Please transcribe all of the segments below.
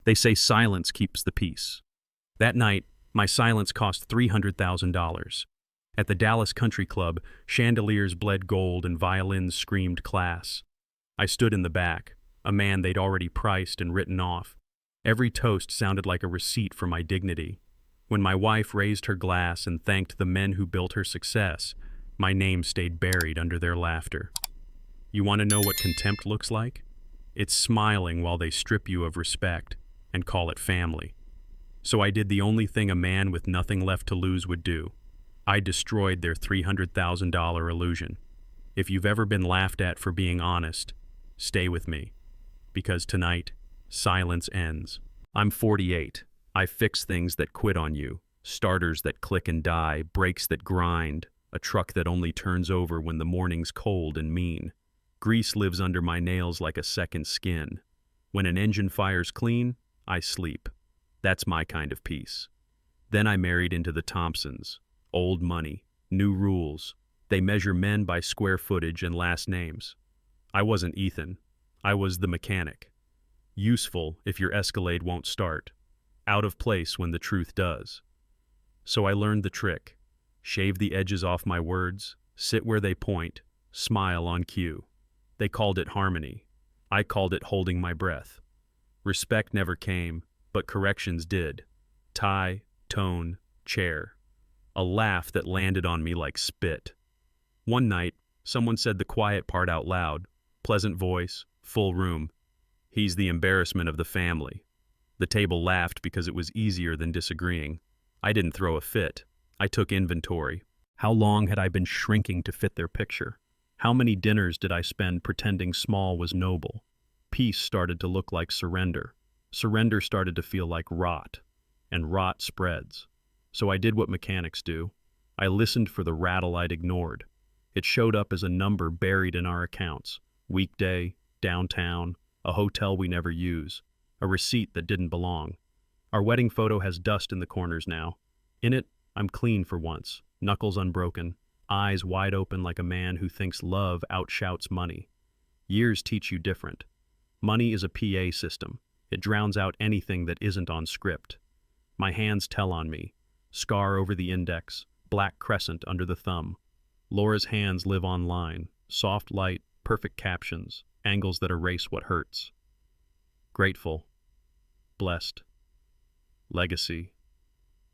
They say silence keeps the peace. That night, my silence cost $300,000. At the Dallas Country Club, chandeliers bled gold and violins screamed class. I stood in the back, a man they'd already priced and written off. Every toast sounded like a receipt for my dignity. When my wife raised her glass and thanked the men who built her success, my name stayed buried under their laughter. You want to know what contempt looks like? It's smiling while they strip you of respect and call it family. So I did the only thing a man with nothing left to lose would do. I destroyed their $300,000 illusion. If you've ever been laughed at for being honest, stay with me. Because tonight, silence ends. I'm 48. I fix things that quit on you, starters that click and die, brakes that grind, a truck that only turns over when the morning's cold and mean. Grease lives under my nails like a second skin. When an engine fires clean, I sleep. That's my kind of peace. Then I married into the Thompsons. Old money, new rules. They measure men by square footage and last names. I wasn't Ethan. I was the mechanic. Useful if your Escalade won't start. Out of place when the truth does. So I learned the trick. Shave the edges off my words, sit where they point, smile on cue. They called it harmony. I called it holding my breath. Respect never came, but corrections did. Tie, tone, chair. A laugh that landed on me like spit. One night, someone said the quiet part out loud. Pleasant voice, full room. He's the embarrassment of the family. The table laughed because it was easier than disagreeing. I didn't throw a fit. I took inventory. How long had I been shrinking to fit their picture? How many dinners did I spend pretending small was noble? Peace started to look like surrender. Surrender started to feel like rot. And rot spreads. So I did what mechanics do. I listened for the rattle I'd ignored. It showed up as a number buried in our accounts. Weekday, downtown, a hotel we never use, a receipt that didn't belong. Our wedding photo has dust in the corners now. In it, I'm clean for once, knuckles unbroken, eyes wide open like a man who thinks love outshouts money. Years teach you different. Money is a PA system. It drowns out anything that isn't on script. My hands tell on me. Scar over the index, black crescent under the thumb. Laura's hands live online, soft light, perfect captions, angles that erase what hurts. Grateful. Blessed. Legacy.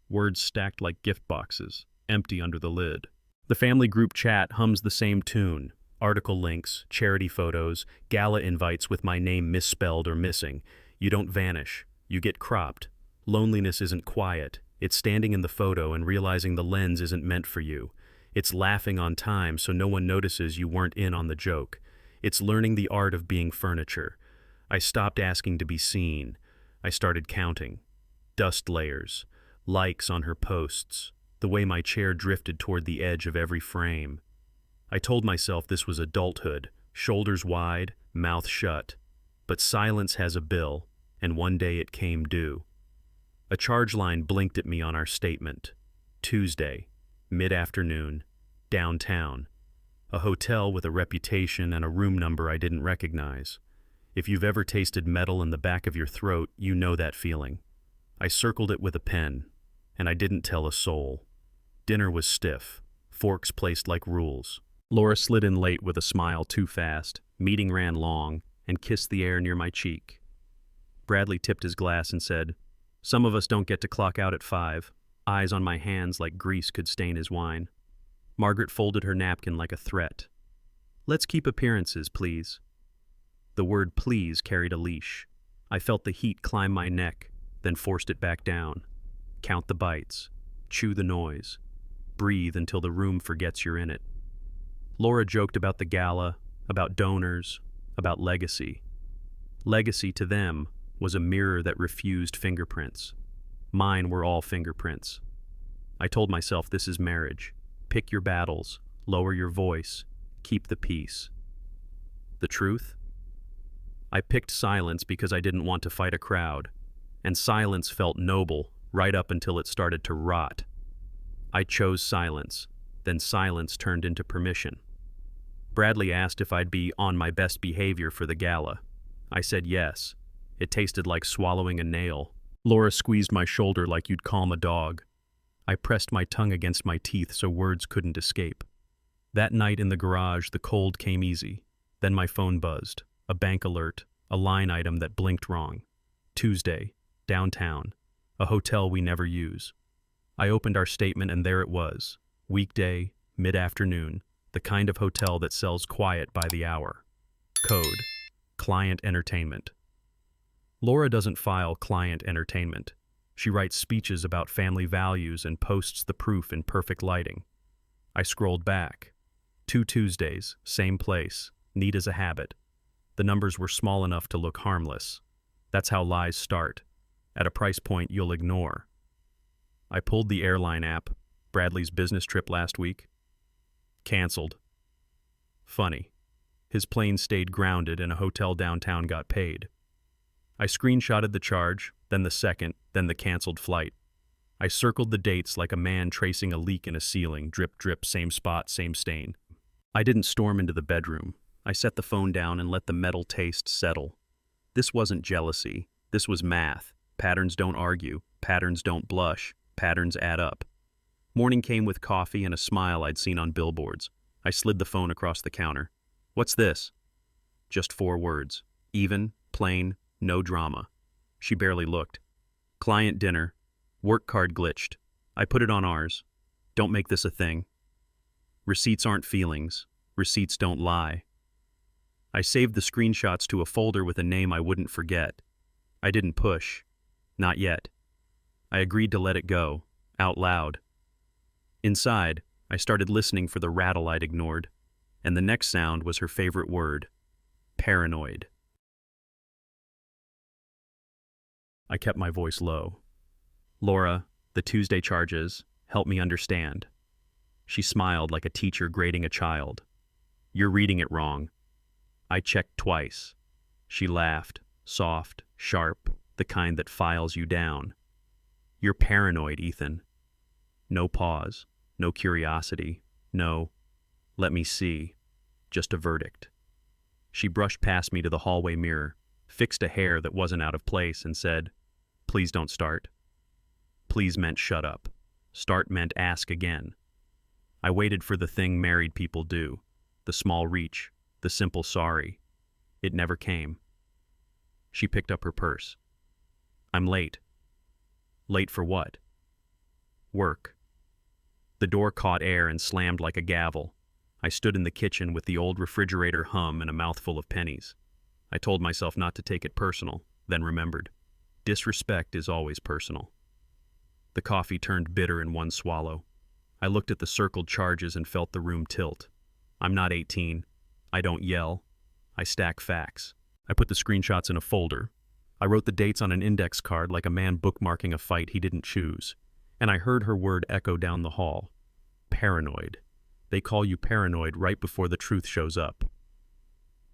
Words stacked like gift boxes, empty under the lid. The family group chat hums the same tune. Article links, charity photos, gala invites with my name misspelled or missing. You don't vanish. You get cropped. Loneliness isn't quiet. It's standing in the photo and realizing the lens isn't meant for you. It's laughing on time so no one notices you weren't in on the joke. It's learning the art of being furniture. I stopped asking to be seen. I started counting. Dust layers, likes on her posts, the way my chair drifted toward the edge of every frame. I told myself this was adulthood, shoulders wide, mouth shut. But silence has a bill, and one day it came due. A charge line blinked at me on our statement. Tuesday, mid-afternoon, downtown. A hotel with a reputation and a room number I didn't recognize. If you've ever tasted metal in the back of your throat, you know that feeling. I circled it with a pen, and I didn't tell a soul. Dinner was stiff, forks placed like rules. Laura slid in late with a smile too fast. Meeting ran long, and kissed the air near my cheek. Bradley tipped his glass and said, "Some of us don't get to clock out at 5. Eyes on my hands like grease could stain his wine. Margaret folded her napkin like a threat. "Let's keep appearances, please." The word please carried a leash. I felt the heat climb my neck, then forced it back down. Count the bites. Chew the noise. Breathe until the room forgets you're in it. Laura joked about the gala, about donors, about legacy. Legacy to them was a mirror that refused fingerprints. Mine were all fingerprints. I told myself this is marriage. Pick your battles, lower your voice, keep the peace. The truth? I picked silence because I didn't want to fight a crowd, and silence felt noble right up until it started to rot. I chose silence, then silence turned into permission. Bradley asked if I'd be on my best behavior for the gala. I said yes, It tasted like swallowing a nail. Laura squeezed my shoulder like you'd calm a dog. I pressed my tongue against my teeth so words couldn't escape. That night in the garage, the cold came easy. Then my phone buzzed. A bank alert. A line item that blinked wrong. Tuesday. Downtown. A hotel we never use. I opened our statement and there it was. Weekday, mid-afternoon. The kind of hotel that sells quiet by the hour. Code. Client entertainment. Laura doesn't file client entertainment. She writes speeches about family values and posts the proof in perfect lighting. I scrolled back. 2 Tuesdays, same place, neat as a habit. The numbers were small enough to look harmless. That's how lies start, at a price point you'll ignore. I pulled the airline app, Bradley's business trip last week. Canceled. Funny. His plane stayed grounded and a hotel downtown got paid. I screenshotted the charge, then the second, then the canceled flight. I circled the dates like a man tracing a leak in a ceiling, drip, drip, same spot, same stain. I didn't storm into the bedroom. I set the phone down and let the metal taste settle. This wasn't jealousy. This was math. Patterns don't argue. Patterns don't blush. Patterns add up. Morning came with coffee and a smile I'd seen on billboards. I slid the phone across the counter. What's this? Just 4 words. Even, plain, no drama. She barely looked. Client dinner. Work card glitched. I put it on ours. Don't make this a thing. Receipts aren't feelings. Receipts don't lie. I saved the screenshots to a folder with a name I wouldn't forget. I didn't push. Not yet. I agreed to let it go, out loud. Inside, I started listening for the rattle I'd ignored, and the next sound was her favorite word, paranoid. I kept my voice low. Laura, the Tuesday charges, help me understand. She smiled like a teacher grading a child. You're reading it wrong. I checked twice. She laughed, soft, sharp, the kind that files you down. You're paranoid, Ethan. No pause, no curiosity, no, let me see, just a verdict. She brushed past me to the hallway mirror, fixed a hair that wasn't out of place, and said, please don't start. Please meant shut up. Start meant ask again. I waited for the thing married people do, the small reach, the simple sorry. It never came. She picked up her purse. I'm late. Late for what? Work. The door caught air and slammed like a gavel. I stood in the kitchen with the old refrigerator hum and a mouthful of pennies. I told myself not to take it personal, then remembered. Disrespect is always personal. The coffee turned bitter in one swallow. I looked at the circled charges and felt the room tilt. I'm not 18. I don't yell. I stack facts. I put the screenshots in a folder. I wrote the dates on an index card like a man bookmarking a fight he didn't choose. And I heard her word echo down the hall. Paranoid. They call you paranoid right before the truth shows up.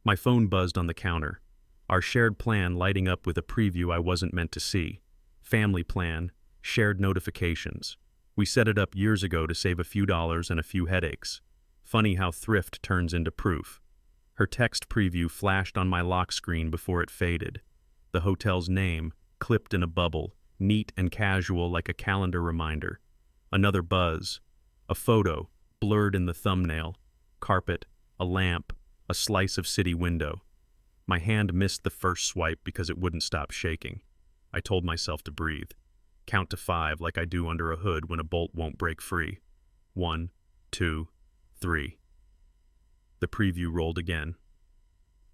My phone buzzed on the counter. Our shared plan lighting up with a preview I wasn't meant to see. Family plan, shared notifications. We set it up years ago to save a few dollars and a few headaches. Funny how thrift turns into proof. Her text preview flashed on my lock screen before it faded. The hotel's name, clipped in a bubble, neat and casual like a calendar reminder. Another buzz. A photo, blurred in the thumbnail. Carpet, a lamp, a slice of city window. My hand missed the first swipe because it wouldn't stop shaking. I told myself to breathe. Count to 5 like I do under a hood when a bolt won't break free. 1, 2, 3. The preview rolled again.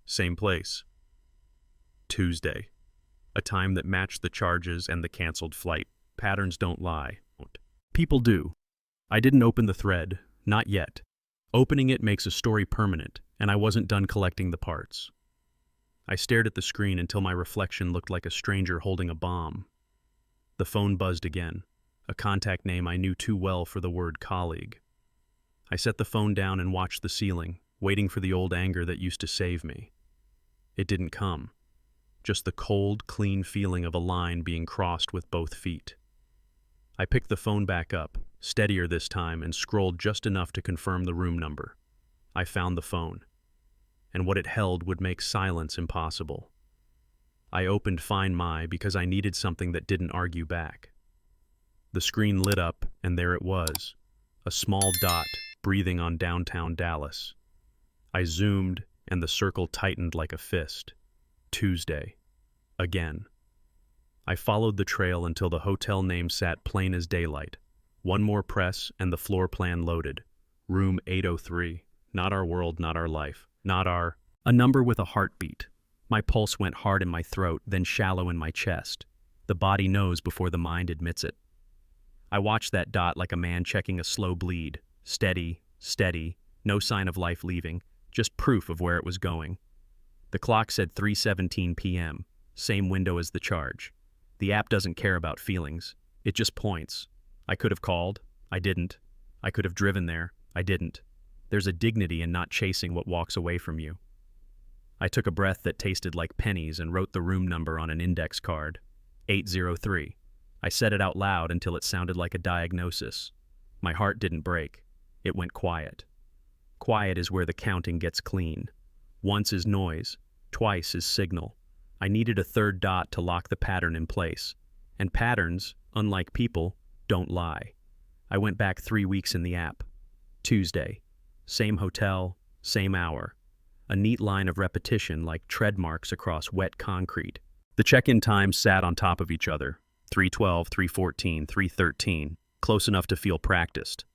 Same place. Tuesday. A time that matched the charges and the canceled flight. Patterns don't lie. People do. I didn't open the thread. Not yet. Opening it makes a story permanent, and I wasn't done collecting the parts. I stared at the screen until my reflection looked like a stranger holding a bomb. The phone buzzed again, a contact name I knew too well for the word colleague. I set the phone down and watched the ceiling, waiting for the old anger that used to save me. It didn't come. Just the cold, clean feeling of a line being crossed with both feet. I picked the phone back up, steadier this time, and scrolled just enough to confirm the room number. I found the phone, and what it held would make silence impossible. I opened Find My because I needed something that didn't argue back. The screen lit up, and there it was, a small dot breathing on downtown Dallas. I zoomed, and the circle tightened like a fist. Tuesday. Again. I followed the trail until the hotel name sat plain as daylight. One more press, and the floor plan loaded. Room 803. Not our world, not our life. Not our... A number with a heartbeat. My pulse went hard in my throat, then shallow in my chest. The body knows before the mind admits it. I watched that dot like a man checking a slow bleed. Steady, steady, no sign of life leaving, just proof of where it was going. The clock said 3:17 p.m., same window as the charge. The app doesn't care about feelings. It just points. I could have called. I didn't. I could have driven there. I didn't. There's a dignity in not chasing what walks away from you. I took a breath that tasted like pennies and wrote the room number on an index card. 803. I said it out loud until it sounded like a diagnosis. My heart didn't break. It went quiet. Quiet is where the counting gets clean. Once is noise. Twice is signal. I needed a third dot to lock the pattern in place. And patterns, unlike people, don't lie. I went back 3 weeks in the app. Tuesday. Same hotel, same hour. A neat line of repetition like tread marks across wet concrete. The check-in times sat on top of each other. 3:12, 3:14, 3:13. Close enough to feel practiced.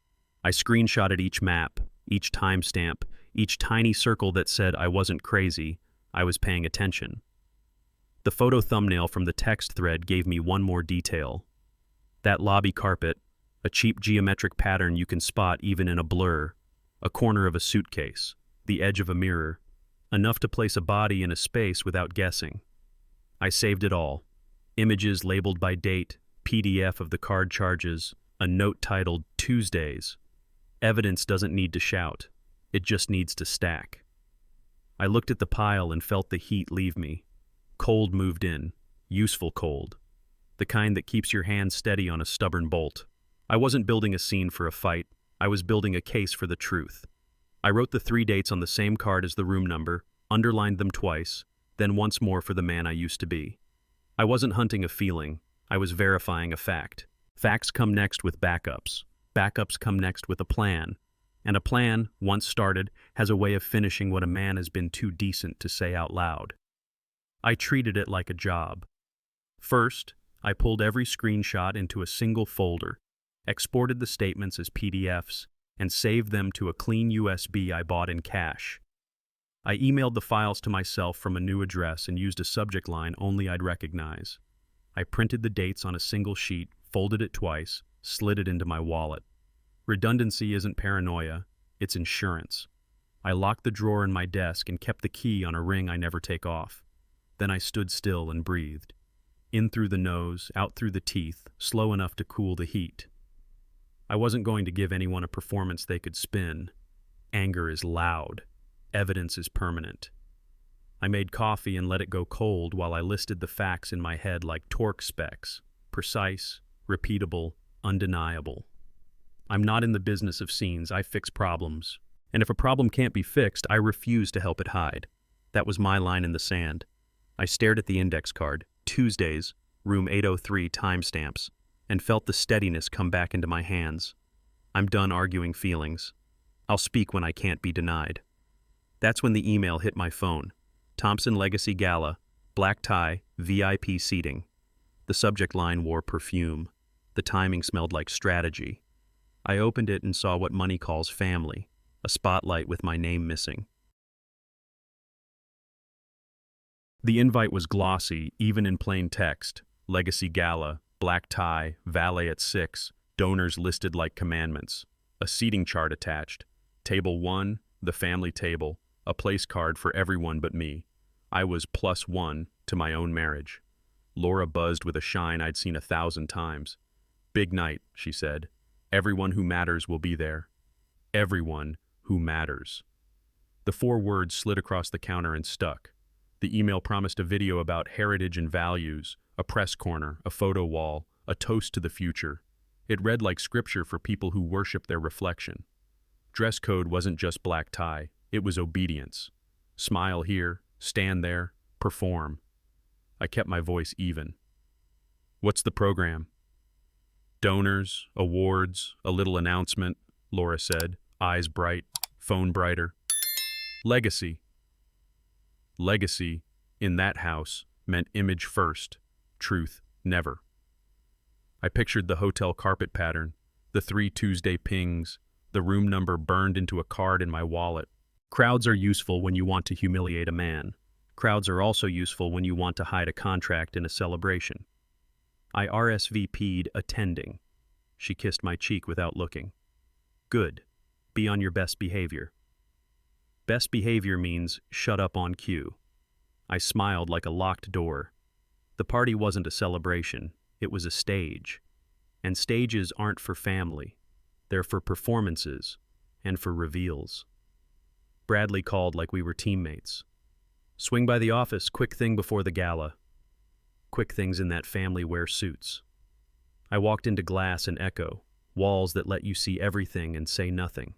I screenshotted each map, each timestamp, each tiny circle that said I wasn't crazy, I was paying attention. The photo thumbnail from the text thread gave me one more detail. That lobby carpet, a cheap geometric pattern you can spot even in a blur, a corner of a suitcase, the edge of a mirror, enough to place a body in a space without guessing. I saved it all. Images labeled by date, PDF of the card charges, a note titled Tuesdays. Evidence doesn't need to shout. It just needs to stack. I looked at the pile and felt the heat leave me. Cold moved in. Useful cold. The kind that keeps your hand steady on a stubborn bolt. I wasn't building a scene for a fight. I was building a case for the truth. I wrote the 3 dates on the same card as the room number, underlined them twice, then once more for the man I used to be. I wasn't hunting a feeling. I was verifying a fact. Facts come next with backups. Backups come next with a plan. And a plan, once started, has a way of finishing what a man has been too decent to say out loud. I treated it like a job. First, I pulled every screenshot into a single folder, exported the statements as PDFs, and saved them to a clean USB I bought in cash. I emailed the files to myself from a new address and used a subject line only I'd recognize. I printed the dates on a single sheet, folded it twice, slid it into my wallet. Redundancy isn't paranoia, it's insurance. I locked the drawer in my desk and kept the key on a ring I never take off. Then I stood still and breathed. In through the nose, out through the teeth, slow enough to cool the heat. I wasn't going to give anyone a performance they could spin. Anger is loud. Evidence is permanent. I made coffee and let it go cold while I listed the facts in my head like torque specs. Precise, repeatable, undeniable. I'm not in the business of scenes, I fix problems. And if a problem can't be fixed, I refuse to help it hide. That was my line in the sand. I stared at the index card, Tuesdays, room 803 timestamps, and felt the steadiness come back into my hands. I'm done arguing feelings. I'll speak when I can't be denied. That's when the email hit my phone. Thompson Legacy Gala, black tie, VIP seating. The subject line wore perfume. The timing smelled like strategy. I opened it and saw what money calls family, a spotlight with my name missing. The invite was glossy, even in plain text. Legacy Gala, black tie, valet at 6, donors listed like commandments. A seating chart attached. Table 1, the family table, a place card for everyone but me. I was +1 to my own marriage. Laura buzzed with a shine I'd seen 1,000 times. Big night, she said. Everyone who matters will be there. Everyone who matters. The 4 words slid across the counter and stuck. The email promised a video about heritage and values, a press corner, a photo wall, a toast to the future. It read like scripture for people who worship their reflection. Dress code wasn't just black tie, it was obedience. Smile here, stand there, perform. I kept my voice even. What's the program? Donors, awards, a little announcement, Laura said, eyes bright, phone brighter. Legacy. Legacy, in that house, meant image first, truth never. I pictured the hotel carpet pattern, the 3 Tuesday pings, the room number burned into a card in my wallet. Crowds are useful when you want to humiliate a man. Crowds are also useful when you want to hide a contract in a celebration. I RSVP'd attending. She kissed my cheek without looking. Good. Be on your best behavior. Best behavior means shut up on cue. I smiled like a locked door. The party wasn't a celebration, it was a stage. And stages aren't for family. They're for performances and for reveals. Bradley called like we were teammates. Swing by the office, quick thing before the gala. Quick things in that family wear suits. I walked into glass and echo, walls that let you see everything and say nothing.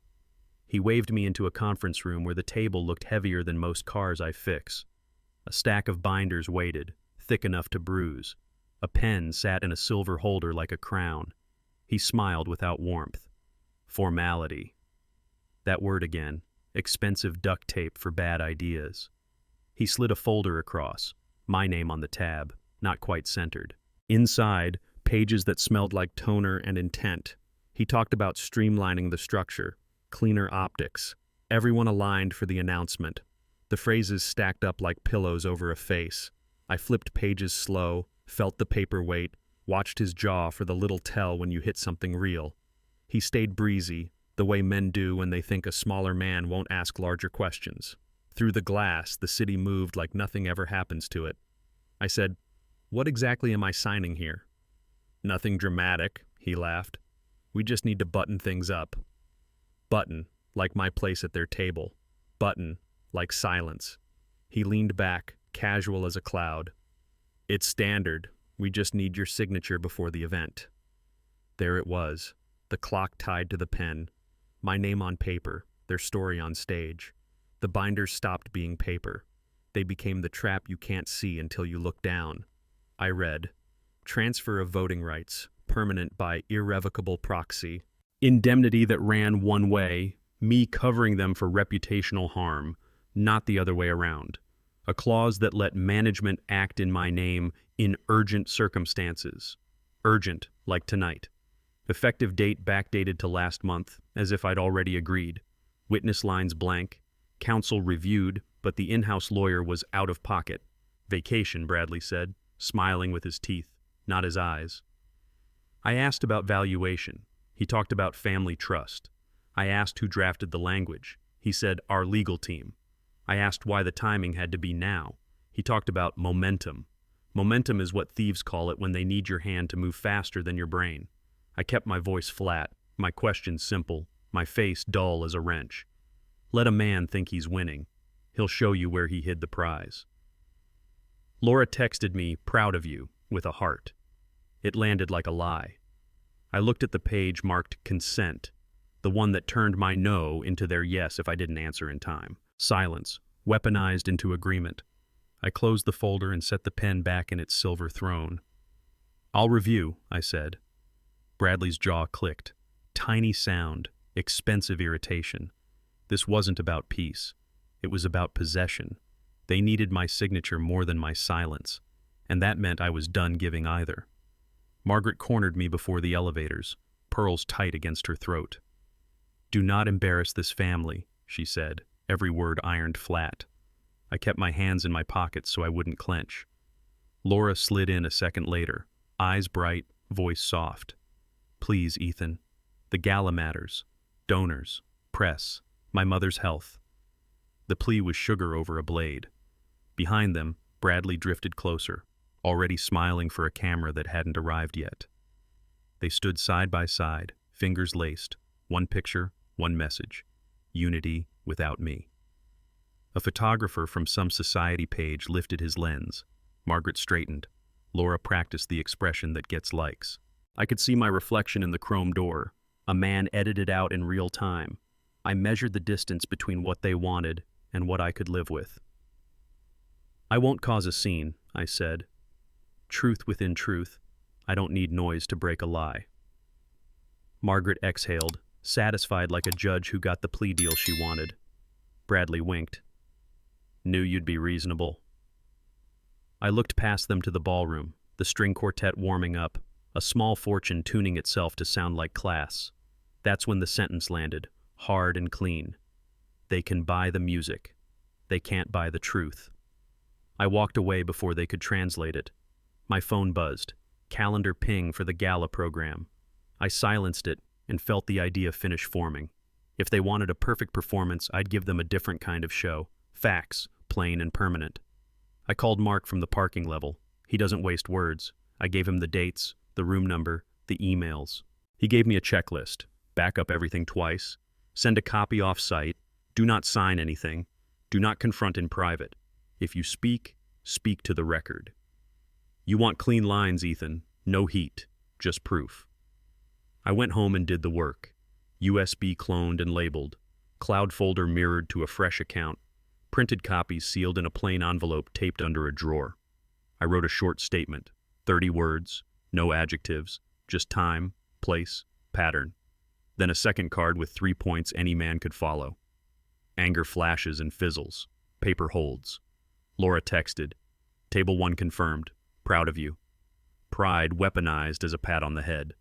He waved me into a conference room where the table looked heavier than most cars I fix. A stack of binders waited, thick enough to bruise. A pen sat in a silver holder like a crown. He smiled without warmth. Formality. That word again, expensive duct tape for bad ideas. He slid a folder across, my name on the tab, not quite centered. Inside, pages that smelled like toner and intent. He talked about streamlining the structure, cleaner optics. Everyone aligned for the announcement. The phrases stacked up like pillows over a face. I flipped pages slow, felt the paper weight, watched his jaw for the little tell when you hit something real. He stayed breezy, the way men do when they think a smaller man won't ask larger questions. Through the glass, the city moved like nothing ever happens to it. I said, "What exactly am I signing here?" "Nothing dramatic," he laughed. "We just need to button things up." Button, like my place at their table. Button, like silence. He leaned back, casual as a cloud. "It's standard. We just need your signature before the event." There it was, the clock tied to the pen. My name on paper, their story on stage. The binders stopped being paper. They became the trap you can't see until you look down. I read, "Transfer of voting rights, permanent by irrevocable proxy. Indemnity that ran one way, me covering them for reputational harm, not the other way around. A clause that let management act in my name in urgent circumstances. Urgent, like tonight. Effective date backdated to last month, as if I'd already agreed. Witness lines blank. Counsel reviewed, but the in-house lawyer was out of pocket. Vacation, Bradley said, smiling with his teeth, not his eyes. I asked about valuation. He talked about family trust. I asked who drafted the language. He said, our legal team. I asked why the timing had to be now. He talked about momentum. Momentum is what thieves call it when they need your hand to move faster than your brain. I kept my voice flat, my questions simple, my face dull as a wrench. Let a man think he's winning. He'll show you where he hid the prize. Laura texted me, proud of you, with a heart. It landed like a lie. I looked at the page marked consent, the one that turned my no into their yes if I didn't answer in time. Silence, weaponized into agreement. I closed the folder and set the pen back in its silver throne. I'll review, I said. Bradley's jaw clicked. Tiny sound, expensive irritation. This wasn't about peace. It was about possession. They needed my signature more than my silence, and that meant I was done giving either. Margaret cornered me before the elevators, pearls tight against her throat. Do not embarrass this family, she said, every word ironed flat. I kept my hands in my pockets so I wouldn't clench. Laura slid in a second later, eyes bright, voice soft. Please, Ethan. The gala matters. Donors. Press. My mother's health. The plea was sugar over a blade. Behind them, Bradley drifted closer, already smiling for a camera that hadn't arrived yet. They stood side by side, fingers laced, one picture, one message. Unity without me. A photographer from some society page lifted his lens. Margaret straightened. Laura practiced the expression that gets likes. I could see my reflection in the chrome door. A man edited out in real time. I measured the distance between what they wanted and what I could live with. I won't cause a scene, I said, Truth within truth. I don't need noise to break a lie. Margaret exhaled, satisfied like a judge who got the plea deal she wanted. Bradley winked. Knew you'd be reasonable. I looked past them to the ballroom, the string quartet warming up, a small fortune tuning itself to sound like class. That's when the sentence landed, hard and clean. They can buy the music. They can't buy the truth. I walked away before they could translate it. My phone buzzed. Calendar ping for the gala program. I silenced it and felt the idea finish forming. If they wanted a perfect performance, I'd give them a different kind of show. Facts, plain and permanent. I called Mark from the parking level. He doesn't waste words. I gave him the dates, the room number, the emails. He gave me a checklist. Back up everything twice. Send a copy off-site. Do not sign anything. Do not confront in private. If you speak, speak to the record. You want clean lines, Ethan. No heat. Just proof. I went home and did the work. USB cloned and labeled. Cloud folder mirrored to a fresh account. Printed copies sealed in a plain envelope taped under a drawer. I wrote a short statement. 30 words. No adjectives. Just time, place, pattern. Then a second card with 3 points any man could follow. Anger flashes and fizzles. Paper holds. Laura texted. Table 1 confirmed. Proud of you. Pride weaponized as a pat on the head.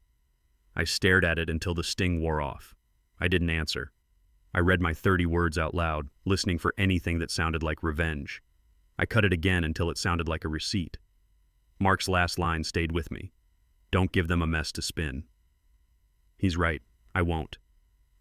I stared at it until the sting wore off. I didn't answer. I read my 30 words out loud, listening for anything that sounded like revenge. I cut it again until it sounded like a receipt. Mark's last line stayed with me. Don't give them a mess to spin. He's right. I won't.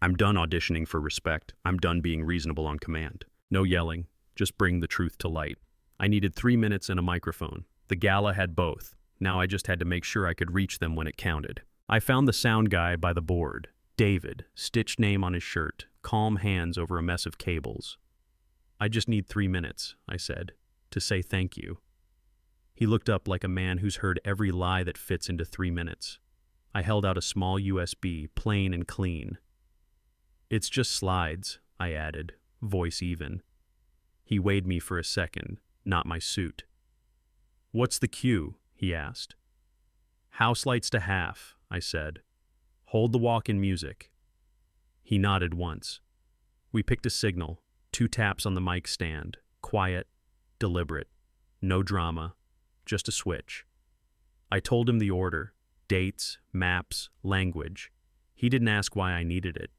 I'm done auditioning for respect. I'm done being reasonable on command. No yelling. Just bring the truth to light. I needed 3 minutes and a microphone. The gala had both. Now I just had to make sure I could reach them when it counted. I found the sound guy by the board. David, stitched name on his shirt, calm hands over a mess of cables. I just need 3 minutes, I said, to say thank you. He looked up like a man who's heard every lie that fits into 3 minutes. I held out a small USB, plain and clean. It's just slides, I added, voice even. He weighed me for a second, not my suit. What's the cue? He asked. House lights to half, I said. Hold the walk in music. He nodded once. We picked a signal, 2 taps on the mic stand, quiet, deliberate, no drama, just a switch. I told him the order, dates, maps, language. He didn't ask why I needed it.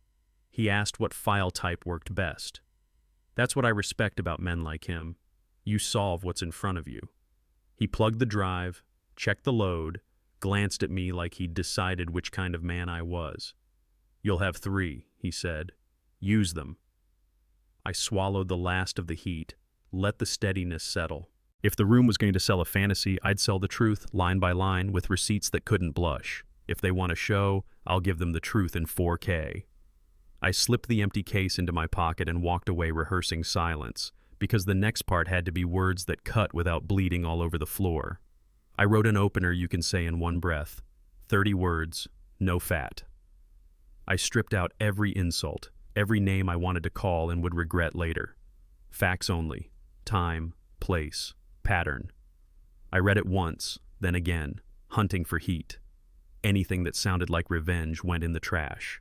He asked what file type worked best. That's what I respect about men like him. You solve what's in front of you. He plugged the drive, checked the load, glanced at me like he'd decided which kind of man I was. You'll have 3, he said. Use them. I swallowed the last of the heat, let the steadiness settle. If the room was going to sell a fantasy, I'd sell the truth, line by line, with receipts that couldn't blush. If they want a show, I'll give them the truth in 4K. I slipped the empty case into my pocket and walked away rehearsing silence, because the next part had to be words that cut without bleeding all over the floor. I wrote an opener you can say in one breath. 30 words, no fat. I stripped out every insult, every name I wanted to call and would regret later. Facts only. Time, place, pattern. I read it once, then again, hunting for heat. Anything that sounded like revenge went in the trash.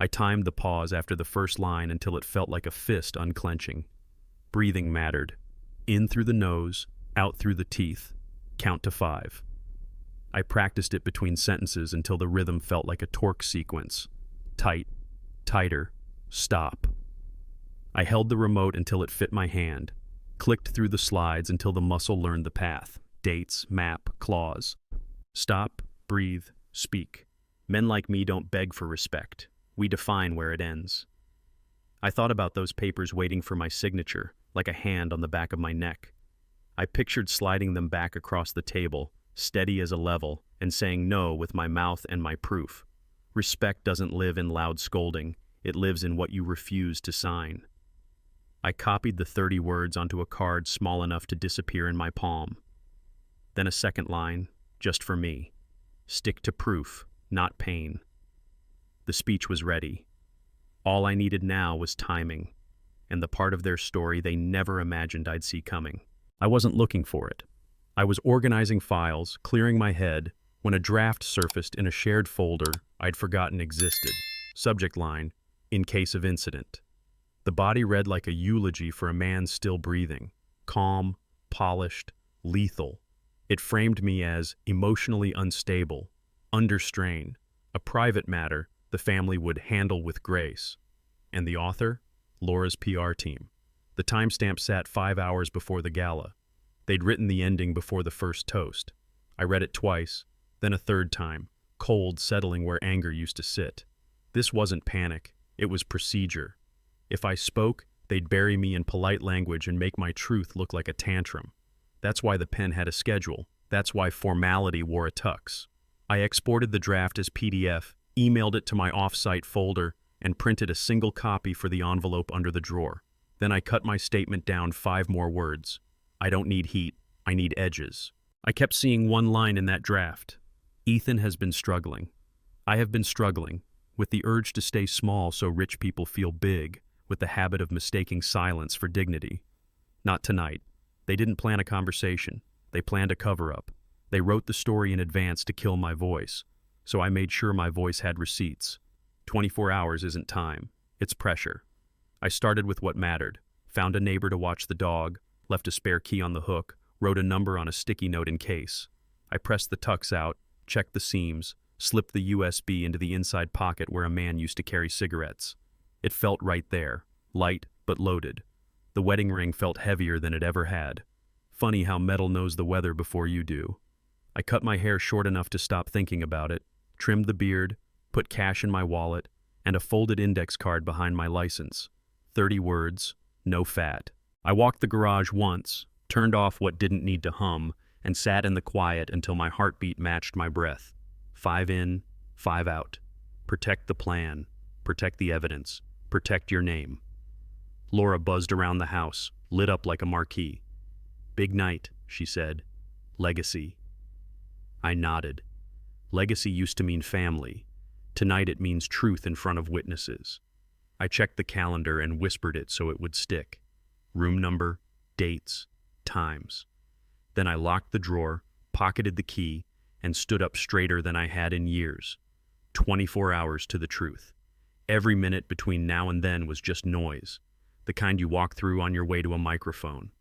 I timed the pause after the first line until it felt like a fist unclenching. Breathing mattered. In through the nose, out through the teeth. Count to 5. I practiced it between sentences until the rhythm felt like a torque sequence. Tight, tighter, stop. I held the remote until it fit my hand, clicked through the slides until the muscle learned the path. Dates, map, clause. Stop, breathe, speak. Men like me don't beg for respect. We define where it ends. I thought about those papers waiting for my signature, like a hand on the back of my neck. I pictured sliding them back across the table, steady as a level, and saying no with my mouth and my proof. Respect doesn't live in loud scolding. It lives in what you refuse to sign. I copied the 30 words onto a card small enough to disappear in my palm. Then a second line, just for me. Stick to proof, not pain. The speech was ready. All I needed now was timing, and the part of their story they never imagined I'd see coming. I wasn't looking for it. I was organizing files, clearing my head, when a draft surfaced in a shared folder I'd forgotten existed. Subject line, in case of incident. The body read like a eulogy for a man still breathing. Calm, polished, lethal. It framed me as emotionally unstable, under strain, a private matter the family would handle with grace. And the author? Laura's PR team. The timestamp sat 5 hours before the gala. They'd written the ending before the first toast. I read it twice, then a third time, cold settling where anger used to sit. This wasn't panic, it was procedure. If I spoke, they'd bury me in polite language and make my truth look like a tantrum. That's why the pen had a schedule. That's why formality wore a tux. I exported the draft as PDF, emailed it to my off-site folder, and printed a single copy for the envelope under the drawer. Then I cut my statement down 5 more words. I don't need heat, I need edges. I kept seeing one line in that draft. Ethan has been struggling. I have been struggling, with the urge to stay small so rich people feel big, with the habit of mistaking silence for dignity. Not tonight. They didn't plan a conversation. They planned a cover-up. They wrote the story in advance to kill my voice, so I made sure my voice had receipts. 24 hours isn't time. It's pressure. I started with what mattered, found a neighbor to watch the dog, left a spare key on the hook, wrote a number on a sticky note in case. I pressed the tux out, checked the seams, slipped the USB into the inside pocket where a man used to carry cigarettes. It felt right there, light but loaded. The wedding ring felt heavier than it ever had. Funny how metal knows the weather before you do. I cut my hair short enough to stop thinking about it, trimmed the beard, put cash in my wallet, and a folded index card behind my license. 30 words, no fat. I walked the garage once, turned off what didn't need to hum, and sat in the quiet until my heartbeat matched my breath. 5 in, 5 out. Protect the plan. Protect the evidence. Protect your name. Laura buzzed around the house, lit up like a marquee. Big night, she said. Legacy. I nodded. Legacy used to mean family. Tonight it means truth in front of witnesses. I checked the calendar and whispered it so it would stick. Room number, dates, times. Then I locked the drawer, pocketed the key, and stood up straighter than I had in years. 24 hours to the truth. Every minute between now and then was just noise, the kind you walk through on your way to a microphone.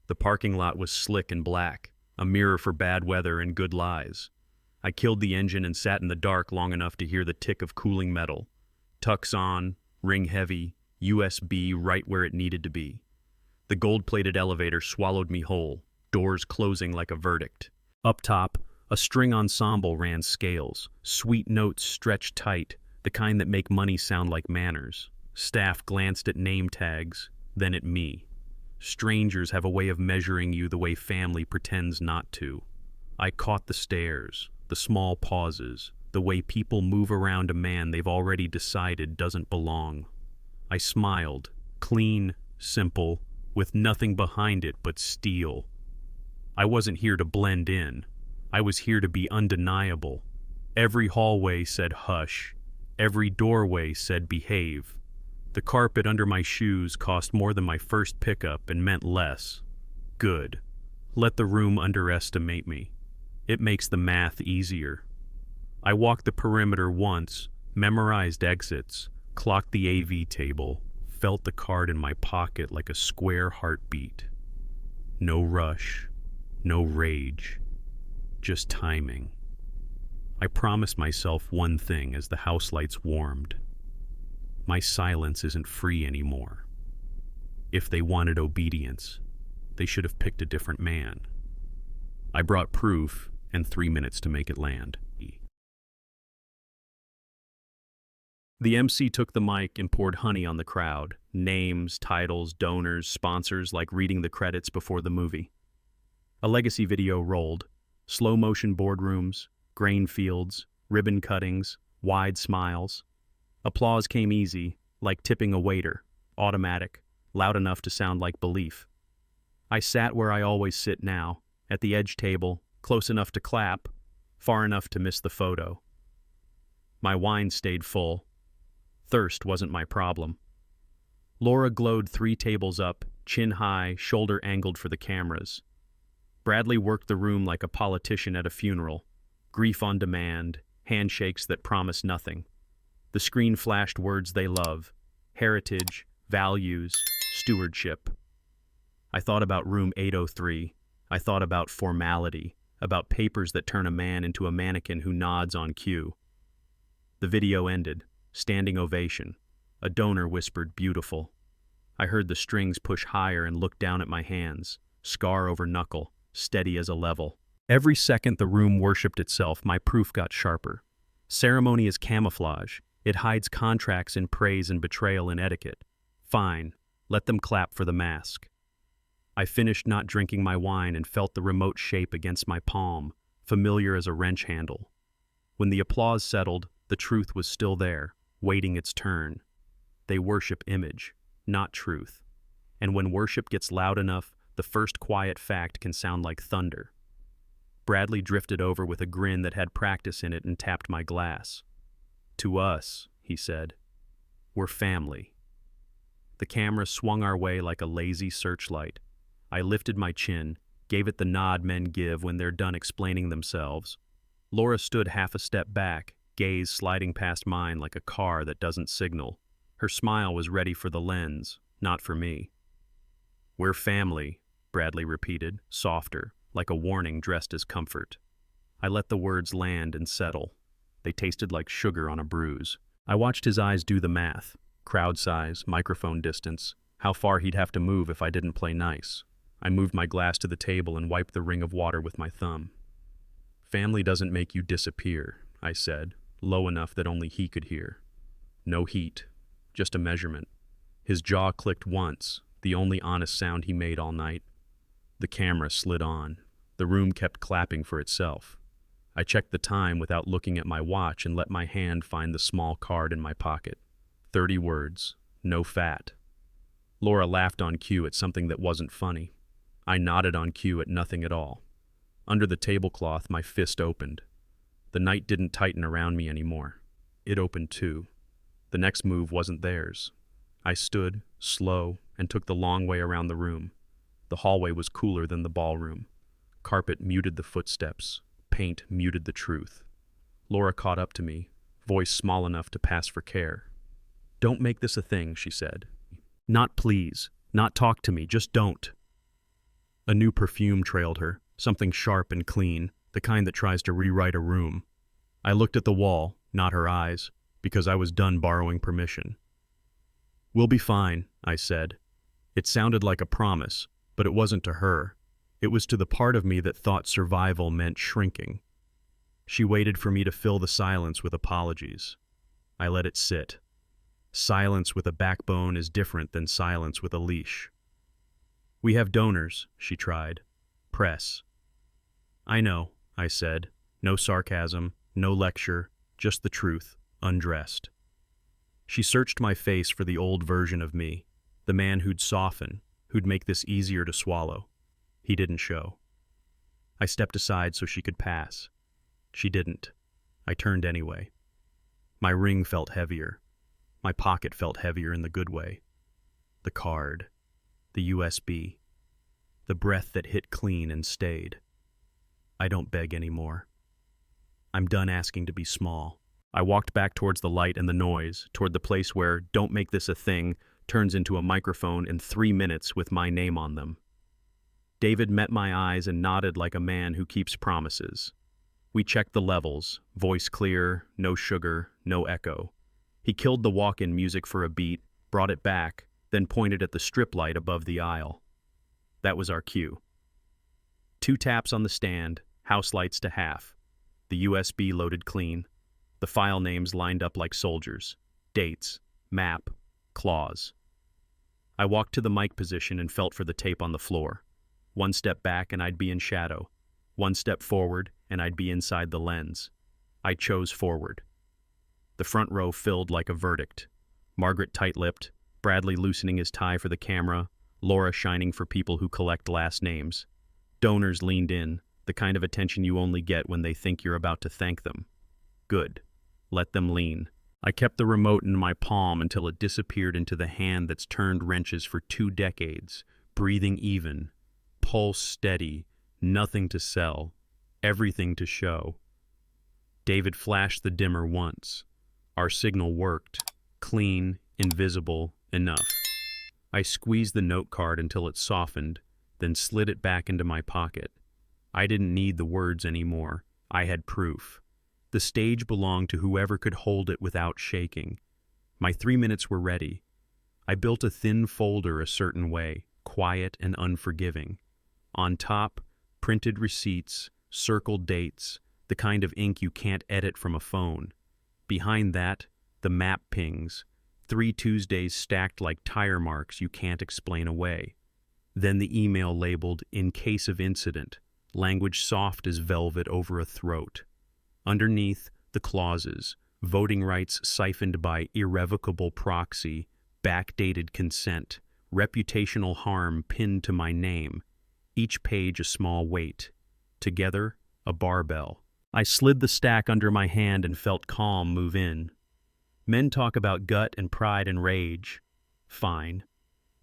The parking lot was slick and black, a mirror for bad weather and good lies. I killed the engine and sat in the dark long enough to hear the tick of cooling metal. Tux on, ring heavy, USB right where it needed to be. The gold-plated elevator swallowed me whole, doors closing like a verdict. Up top, a string ensemble ran scales, sweet notes stretched tight, the kind that make money sound like manners. Staff glanced at name tags, then at me. Strangers have a way of measuring you the way family pretends not to. I caught the stares, the small pauses, the way people move around a man they've already decided doesn't belong. I smiled, clean, simple, with nothing behind it but steel. I wasn't here to blend in. I was here to be undeniable. Every hallway said hush. Every doorway said behave. The carpet under my shoes cost more than my first pickup and meant less. Good. Let the room underestimate me. It makes the math easier. I walked the perimeter once, memorized exits, clocked the AV table, felt the card in my pocket like a square heartbeat. No rush, no rage, just timing. I promised myself one thing as the house lights warmed. My silence isn't free anymore. If they wanted obedience, they should have picked a different man. I brought proof and 3 minutes to make it land. The MC took the mic and poured honey on the crowd. Names, titles, donors, sponsors, like reading the credits before the movie. A legacy video rolled. Slow-motion boardrooms, grain fields, ribbon cuttings, wide smiles. Applause came easy, like tipping a waiter, automatic, loud enough to sound like belief. I sat where I always sit now, at the edge table, close enough to clap, far enough to miss the photo. My wine stayed full. Thirst wasn't my problem. Laura glowed 3 tables up, chin high, shoulder angled for the cameras. Bradley worked the room like a politician at a funeral. Grief on demand, handshakes that promise nothing. The screen flashed words they love: heritage, values, stewardship. I thought about room 803. I thought about formality, about papers that turn a man into a mannequin who nods on cue. The video ended. Standing ovation. A donor whispered, "Beautiful." I heard the strings push higher and looked down at my hands, scar over knuckle, steady as a level. Every second the room worshipped itself, my proof got sharper. Ceremony is camouflage. It hides contracts in praise and betrayal in etiquette. Fine, let them clap for the mask. I finished not drinking my wine and felt the remote shape against my palm, familiar as a wrench handle. When the applause settled, the truth was still there, waiting its turn. They worship image, not truth. And when worship gets loud enough, the first quiet fact can sound like thunder. Bradley drifted over with a grin that had practice in it and tapped my glass. "To us," he said. "We're family." The camera swung our way like a lazy searchlight. I lifted my chin, gave it the nod men give when they're done explaining themselves. Laura stood half a step back, gaze sliding past mine like a car that doesn't signal. Her smile was ready for the lens, not for me. "We're family," Bradley repeated, softer, like a warning dressed as comfort. I let the words land and settle. They tasted like sugar on a bruise. I watched his eyes do the math. Crowd size, microphone distance, how far he'd have to move if I didn't play nice. I moved my glass to the table and wiped the ring of water with my thumb. "Family doesn't make you disappear," I said, low enough that only he could hear. No heat, just a measurement. His jaw clicked once, the only honest sound he made all night. The camera slid on. The room kept clapping for itself. I checked the time without looking at my watch and let my hand find the small card in my pocket. 30 words, no fat. Laura laughed on cue at something that wasn't funny. I nodded on cue at nothing at all. Under the tablecloth, my fist opened. The night didn't tighten around me anymore. It opened too. The next move wasn't theirs. I stood, slow, and took the long way around the room. The hallway was cooler than the ballroom. Carpet muted the footsteps. Paint muted the truth. Laura caught up to me, voice small enough to pass for care. "Don't make this a thing," she said. "Not please, not talk to me, just don't." A new perfume trailed her, something sharp and clean, the kind that tries to rewrite a room. I looked at the wall, not her eyes, because I was done borrowing permission. "We'll be fine," I said. It sounded like a promise, but it wasn't to her. It was to the part of me that thought survival meant shrinking. She waited for me to fill the silence with apologies. I let it sit. Silence with a backbone is different than silence with a leash. "We have donors," she tried. "Press." "I know," I said. No sarcasm, no lecture, just the truth, undressed. She searched my face for the old version of me, the man who'd soften, who'd make this easier to swallow. He didn't show. I stepped aside so she could pass. She didn't. I turned anyway. My ring felt heavier. My pocket felt heavier in the good way. The card. The USB. The breath that hit clean and stayed. I don't beg anymore. I'm done asking to be small. I walked back towards the light and the noise, toward the place where "Don't make this a thing" turns into a microphone in 3 minutes with my name on them. David met my eyes and nodded like a man who keeps promises. We checked the levels, voice clear, no sugar, no echo. He killed the walk-in music for a beat, brought it back, then pointed at the strip light above the aisle. That was our cue. 2 taps on the stand, house lights to half. The USB loaded clean. The file names lined up like soldiers. Dates, map, clause. I walked to the mic position and felt for the tape on the floor. 1 step back and I'd be in shadow. 1 step forward and I'd be inside the lens. I chose forward. The front row filled like a verdict. Margaret tight-lipped, Bradley loosening his tie for the camera, Laura shining for people who collect last names. Donors leaned in, the kind of attention you only get when they think you're about to thank them. Good. Let them lean. I kept the remote in my palm until it disappeared into the hand that's turned wrenches for 2 decades, breathing even, pulse steady, Nothing to sell, everything to show. David flashed the dimmer once. Our signal worked. Clean, invisible, enough. I squeezed the note card until it softened, then slid it back into my pocket. I didn't need the words anymore. I had proof. The stage belonged to whoever could hold it without shaking. My 3 minutes were ready. I built a thin folder a certain way, quiet and unforgiving. On top, printed receipts, circled dates, the kind of ink you can't edit from a phone. Behind that, the map pings, 3 Tuesdays stacked like tire marks you can't explain away. Then the email labeled, "In case of incident," language soft as velvet over a throat. Underneath, the clauses, voting rights siphoned by irrevocable proxy, backdated consent, reputational harm pinned to my name, each page a small weight. Together, a barbell. I slid the stack under my hand and felt calm move in. Men talk about gut and pride and rage. Fine.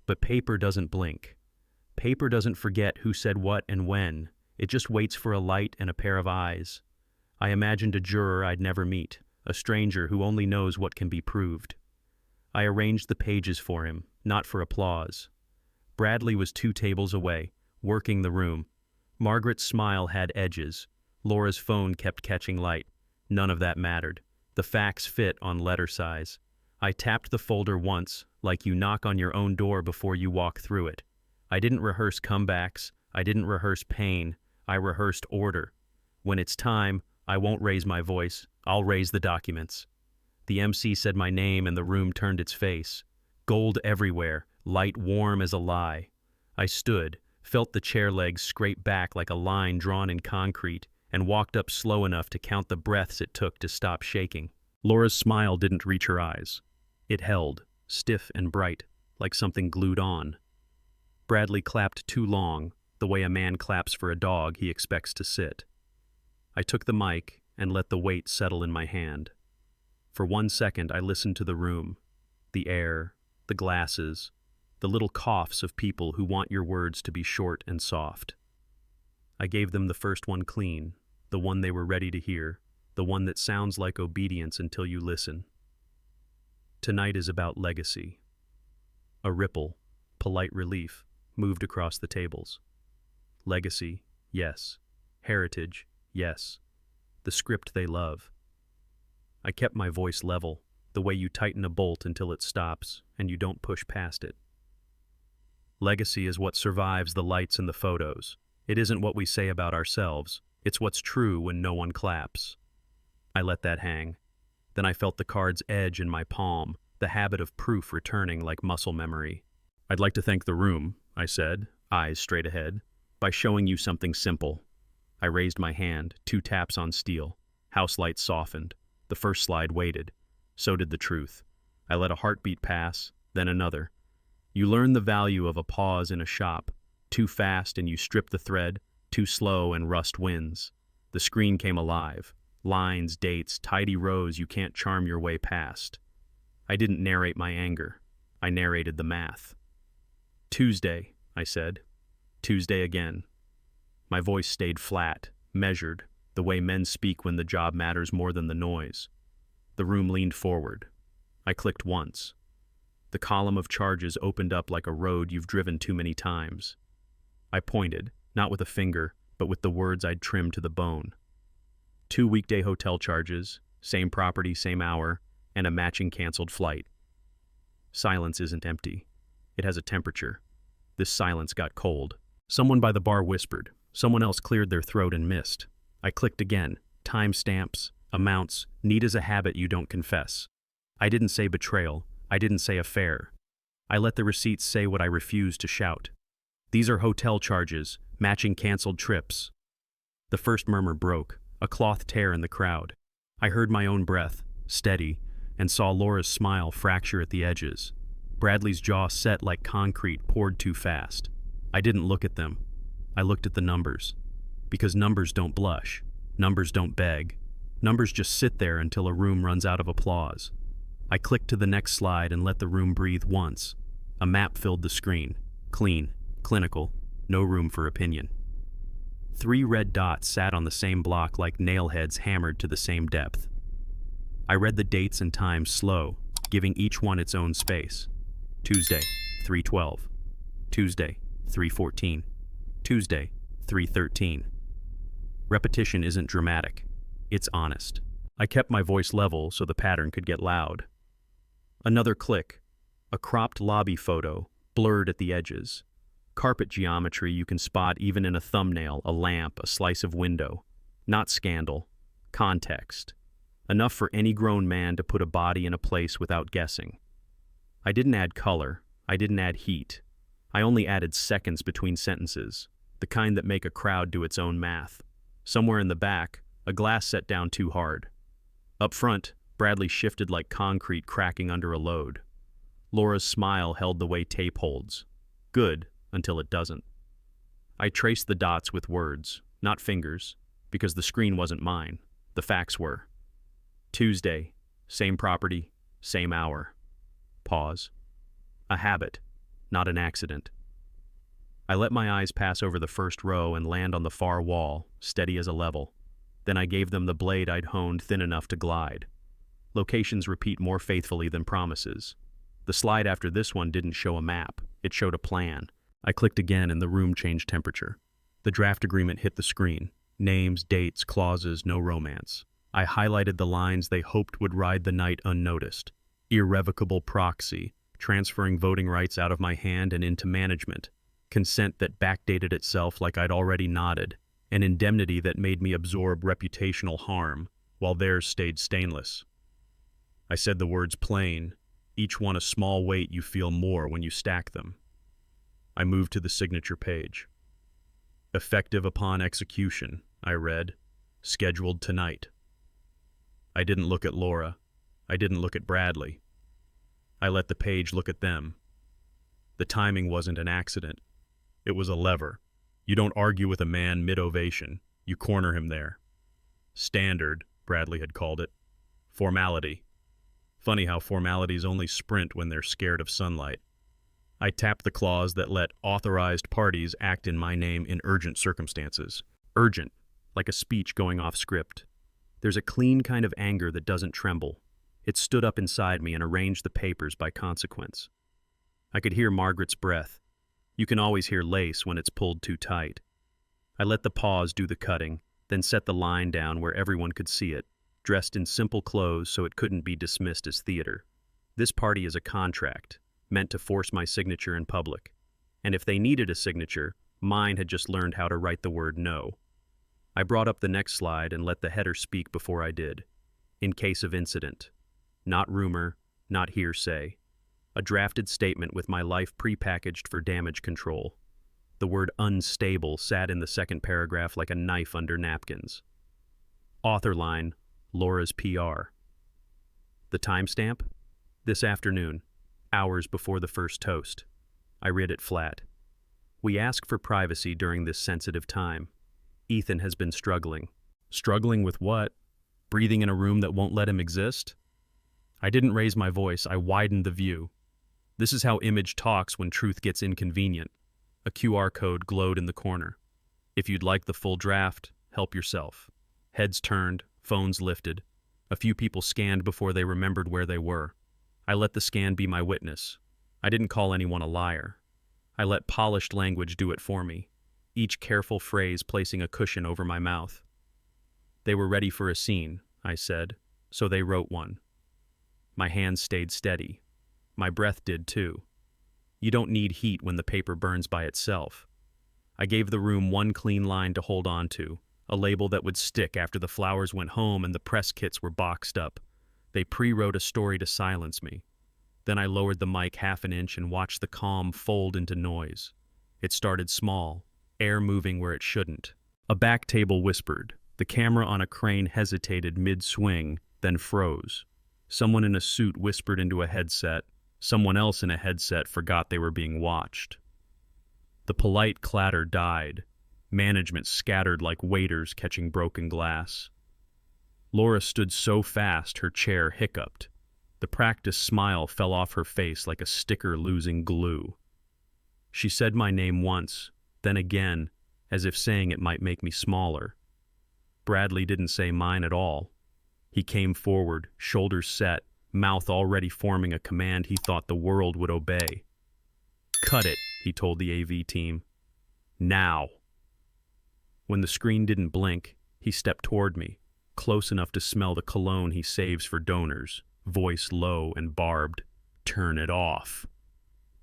But paper doesn't blink. Paper doesn't forget who said what and when. It just waits for a light and a pair of eyes. I imagined a juror I'd never meet, a stranger who only knows what can be proved. I arranged the pages for him, not for applause. Bradley was 2 tables away, working the room. Margaret's smile had edges. Laura's phone kept catching light. None of that mattered. The facts fit on letter size. I tapped the folder once, like you knock on your own door before you walk through it. I didn't rehearse comebacks. I didn't rehearse pain. I rehearsed order. When it's time, I won't raise my voice. I'll raise the documents. The MC said my name and the room turned its face. Gold everywhere, light warm as a lie. I stood, felt the chair legs scrape back like a line drawn in concrete, and walked up slow enough to count the breaths it took to stop shaking. Laura's smile didn't reach her eyes. It held, stiff and bright, like something glued on. Bradley clapped too long, the way a man claps for a dog he expects to sit. I took the mic and let the weight settle in my hand. For 1 second I listened to the room, the air, the glasses, the little coughs of people who want your words to be short and soft. I gave them the first one clean, the one they were ready to hear, the one that sounds like obedience until you listen. Tonight is about legacy. A ripple, polite relief, moved across the tables. Legacy, yes. Heritage, yes. The script they love. I kept my voice level, the way you tighten a bolt until it stops and you don't push past it. Legacy is what survives the lights and the photos. It isn't what we say about ourselves. It's what's true when no one claps. I let that hang. Then I felt the card's edge in my palm, the habit of proof returning like muscle memory. "I'd like to thank the room," I said, eyes straight ahead, "by showing you something simple." I raised my hand, 2 taps on steel. House lights softened. The first slide waited. So did the truth. I let a heartbeat pass, then another. You learn the value of a pause in a shop. Too fast and you strip the thread, too slow and rust wins. The screen came alive. Lines, dates, tidy rows you can't charm your way past. I didn't narrate my anger. I narrated the math. "Tuesday," I said. "Tuesday again." My voice stayed flat, measured, the way men speak when the job matters more than the noise. The room leaned forward. I clicked once. The column of charges opened up like a road you've driven too many times. I pointed, not with a finger, but with the words I'd trimmed to the bone. 2 weekday hotel charges, same property, same hour, and a matching canceled flight. Silence isn't empty. It has a temperature. This silence got cold. Someone by the bar whispered. Someone else cleared their throat and missed. I clicked again. Timestamps, amounts, neat as a habit you don't confess. I didn't say betrayal. I didn't say affair. I let the receipts say what I refused to shout. These are hotel charges, matching canceled trips. The first murmur broke, a cloth tear in the crowd. I heard my own breath, steady, and saw Laura's smile fracture at the edges. Bradley's jaw set like concrete poured too fast. I didn't look at them. I looked at the numbers. Because numbers don't blush. Numbers don't beg. Numbers just sit there until a room runs out of applause. I clicked to the next slide and let the room breathe once. A map filled the screen. Clean, clinical, no room for opinion. 3 red dots sat on the same block like nail heads hammered to the same depth. I read the dates and times slow, giving each one its own space. Tuesday, 3:12. Tuesday, 3:14. Tuesday, 3:13. Repetition isn't dramatic. It's honest. I kept my voice level so the pattern could get loud. Another click. A cropped lobby photo, blurred at the edges. Carpet geometry you can spot even in a thumbnail, a lamp, a slice of window. Not scandal. Context. Enough for any grown man to put a body in a place without guessing. I didn't add color. I didn't add heat. I only added seconds between sentences, the kind that make a crowd do its own math. Somewhere in the back, a glass set down too hard. Up front, Bradley shifted like concrete cracking under a load. Laura's smile held the way tape holds. Good, until it doesn't. I traced the dots with words, not fingers, because the screen wasn't mine. The facts were. Tuesday, same property, same hour. Pause. A habit, not an accident. I let my eyes pass over the first row and land on the far wall, steady as a level. Then I gave them the blade I'd honed thin enough to glide. Locations repeat more faithfully than promises. The slide after this one didn't show a map, it showed a plan. I clicked again and the room changed temperature. The draft agreement hit the screen. Names, dates, clauses, no romance. I highlighted the lines they hoped would ride the night unnoticed. Irrevocable proxy, transferring voting rights out of my hand and into management. Consent that backdated itself like I'd already nodded. An indemnity that made me absorb reputational harm, while theirs stayed stainless. I said the words plain, each one a small weight you feel more when you stack them. I moved to the signature page. Effective upon execution, I read. Scheduled tonight. I didn't look at Laura. I didn't look at Bradley. I let the page look at them. The timing wasn't an accident. It was a lever. You don't argue with a man mid-ovation. You corner him there. Standard, Bradley had called it. Formality. Funny how formalities only sprint when they're scared of sunlight. I tapped the clause that let authorized parties act in my name in urgent circumstances. Urgent, like a speech going off script. There's a clean kind of anger that doesn't tremble. It stood up inside me and arranged the papers by consequence. I could hear Margaret's breath. You can always hear lace when it's pulled too tight. I let the pause do the cutting, then set the line down where everyone could see it, dressed in simple clothes so it couldn't be dismissed as theater. This party is a contract, meant to force my signature in public. And if they needed a signature, mine had just learned how to write the word no. I brought up the next slide and let the header speak before I did. In case of incident. Not rumor, not hearsay. A drafted statement with my life prepackaged for damage control. The word unstable sat in the second paragraph like a knife under napkins. Author line, Laura's PR. The timestamp? This afternoon, hours before the first toast. I read it flat. We ask for privacy during this sensitive time. Ethan has been struggling. Struggling with what? Breathing in a room that won't let him exist? I didn't raise my voice, I widened the view. This is how image talks when truth gets inconvenient. A QR code glowed in the corner. If you'd like the full draft, help yourself. Heads turned, phones lifted. A few people scanned before they remembered where they were. I let the scan be my witness. I didn't call anyone a liar. I let polished language do it for me, each careful phrase placing a cushion over my mouth. They were ready for a scene, I said, so they wrote one. My hands stayed steady. My breath did too. You don't need heat when the paper burns by itself. I gave the room one clean line to hold on to, a label that would stick after the flowers went home and the press kits were boxed up. They pre-wrote a story to silence me. Then I lowered the mic half an inch and watched the calm fold into noise. It started small, air moving where it shouldn't. A back table whispered. The camera on a crane hesitated mid-swing, then froze. Someone in a suit whispered into a headset. Someone else in a headset forgot they were being watched. The polite clatter died. Management scattered like waiters catching broken glass. Laura stood so fast her chair hiccuped. The practiced smile fell off her face like a sticker losing glue. She said my name once, then again, as if saying it might make me smaller. Bradley didn't say mine at all. He came forward, shoulders set, mouth already forming a command he thought the world would obey. "Cut it," he told the AV team. "Now." When the screen didn't blink, he stepped toward me, close enough to smell the cologne he saves for donors, voice low and barbed. "Turn it off."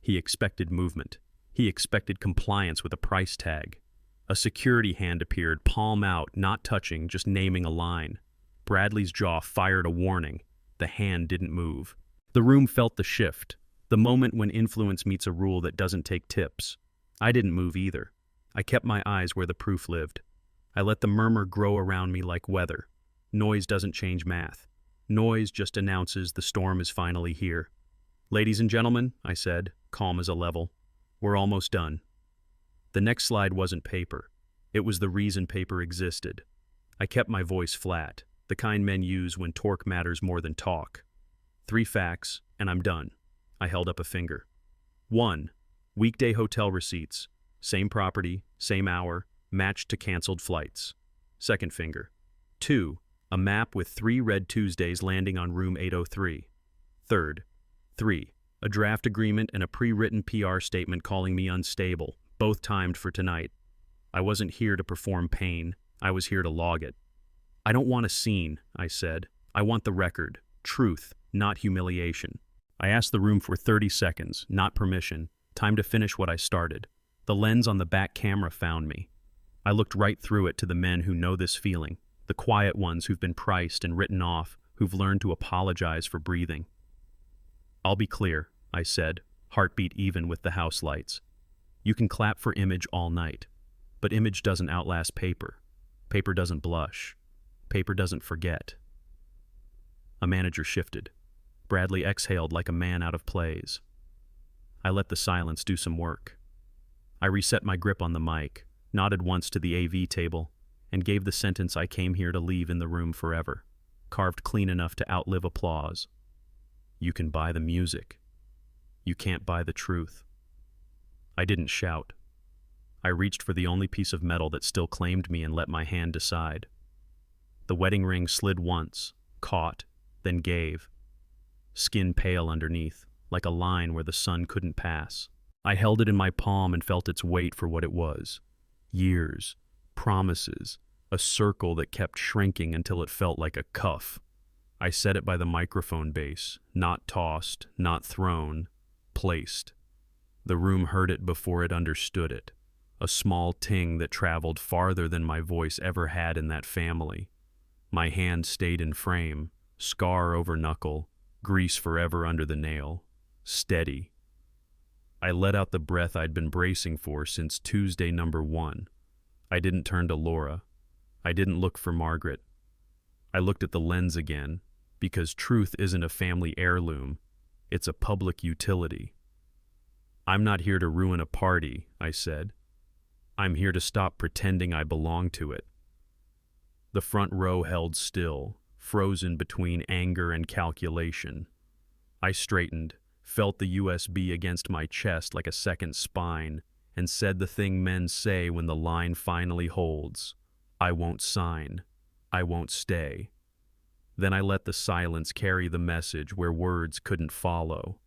He expected movement. He expected compliance with a price tag. A security hand appeared, palm out, not touching, just naming a line. Bradley's jaw fired a warning. The hand didn't move. The room felt the shift, the moment when influence meets a rule that doesn't take tips. I didn't move either. I kept my eyes where the proof lived. I let the murmur grow around me like weather. Noise doesn't change math. Noise just announces the storm is finally here. "Ladies and gentlemen," I said, calm as a level, "we're almost done." The next slide wasn't paper. It was the reason paper existed. I kept my voice flat, the kind men use when torque matters more than talk. 3 facts, and I'm done. I held up a finger. 1. Weekday hotel receipts. Same property, same hour, matched to canceled flights. Second finger. 2. A map with 3 red Tuesdays landing on room 803. Third. 3. A draft agreement and a pre-written PR statement calling me unstable, both timed for tonight. I wasn't here to perform pain. I was here to log it. "I don't want a scene," I said. "I want the record. Truth, not humiliation." I asked the room for 30 seconds, not permission. Time to finish what I started. The lens on the back camera found me. I looked right through it to the men who know this feeling, the quiet ones who've been priced and written off, who've learned to apologize for breathing. "I'll be clear," I said, heartbeat even with the house lights. "You can clap for image all night, but image doesn't outlast paper. Paper doesn't blush. Paper doesn't forget." A manager shifted. Bradley exhaled like a man out of plays. I let the silence do some work. I reset my grip on the mic, nodded once to the AV table, and gave the sentence I came here to leave in the room forever, carved clean enough to outlive applause. "You can buy the music. You can't buy the truth." I didn't shout. I reached for the only piece of metal that still claimed me and let my hand decide. The wedding ring slid once, caught, then gave. Skin pale underneath, like a line where the sun couldn't pass. I held it in my palm and felt its weight for what it was. Years, promises, a circle that kept shrinking until it felt like a cuff. I set it by the microphone base, not tossed, not thrown, placed. The room heard it before it understood it. A small ting that traveled farther than my voice ever had in that family. My hand stayed in frame, scar over knuckle, grease forever under the nail. Steady. I let out the breath I'd been bracing for since Tuesday number 1. I didn't turn to Laura. I didn't look for Margaret. I looked at the lens again, because truth isn't a family heirloom. It's a public utility. "I'm not here to ruin a party," I said. "I'm here to stop pretending I belong to it." The front row held still, frozen between anger and calculation. I straightened, felt the USB against my chest like a second spine, and said the thing men say when the line finally holds. "I won't sign. I won't stay." Then I let the silence carry the message where words couldn't follow.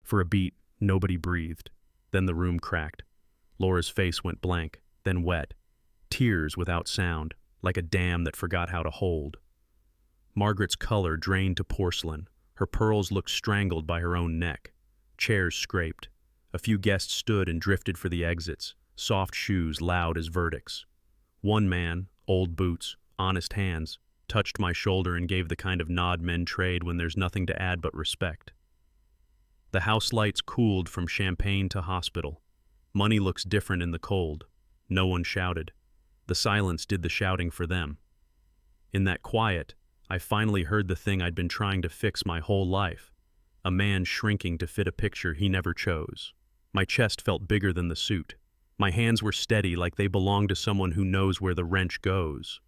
For a beat, nobody breathed. Then the room cracked. Laura's face went blank, then wet. Tears without sound, like a dam that forgot how to hold. Margaret's color drained to porcelain. Her pearls looked strangled by her own neck. Chairs scraped. A few guests stood and drifted for the exits, soft shoes loud as verdicts. One man, old boots, honest hands, touched my shoulder and gave the kind of nod men trade when there's nothing to add but respect. The house lights cooled from champagne to hospital. Money looks different in the cold. No one shouted. The silence did the shouting for them. In that quiet, I finally heard the thing I'd been trying to fix my whole life. A man shrinking to fit a picture he never chose. My chest felt bigger than the suit. My hands were steady like they belonged to someone who knows where the wrench goes.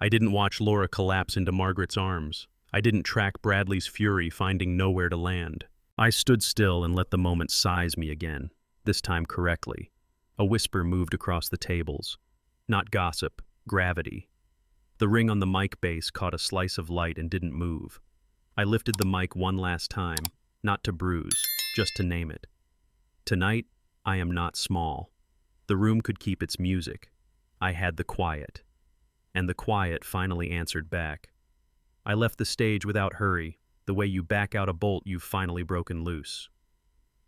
I didn't watch Laura collapse into Margaret's arms. I didn't track Bradley's fury finding nowhere to land. I stood still and let the moment size me again. this time correctly. A whisper moved across the tables. Not gossip, gravity. The ring on the mic base caught a slice of light and didn't move. I lifted the mic one last time, not to bruise, just to name it. Tonight, I am not small. The room could keep its music. I had the quiet. And the quiet finally answered back. I left the stage without hurry, the way you back out a bolt you've finally broken loose.